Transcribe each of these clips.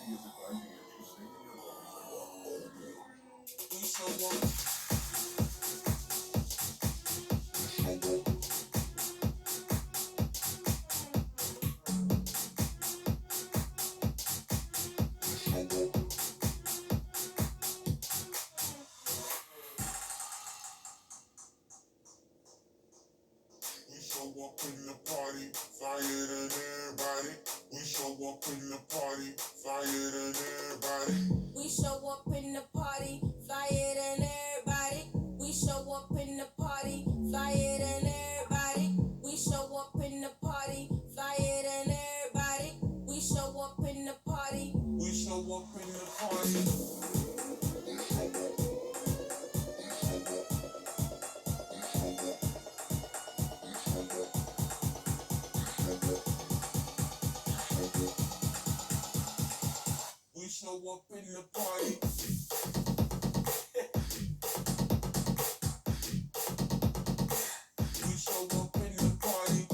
We show up. We show up in the party, flyer than everybody. We show up in the party, flyer than everybody. We show up in the party, flyer than everybody. We show up in the party, flyer than everybody. We show up in the party, flyer than everybody. We show up in the party. We show up in the party. We show up in the party. We show up in the party.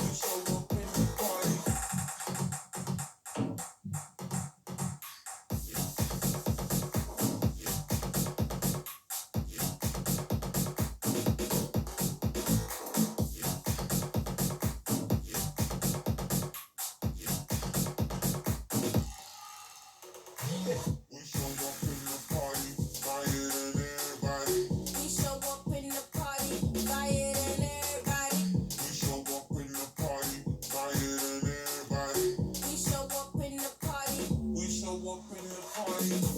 We show up in the party. We show up in the party, flyer than everybody. We show up in the party, flyer than everybody. We show up in the party, flyer than everybody. We show up in the party. We show up in the party.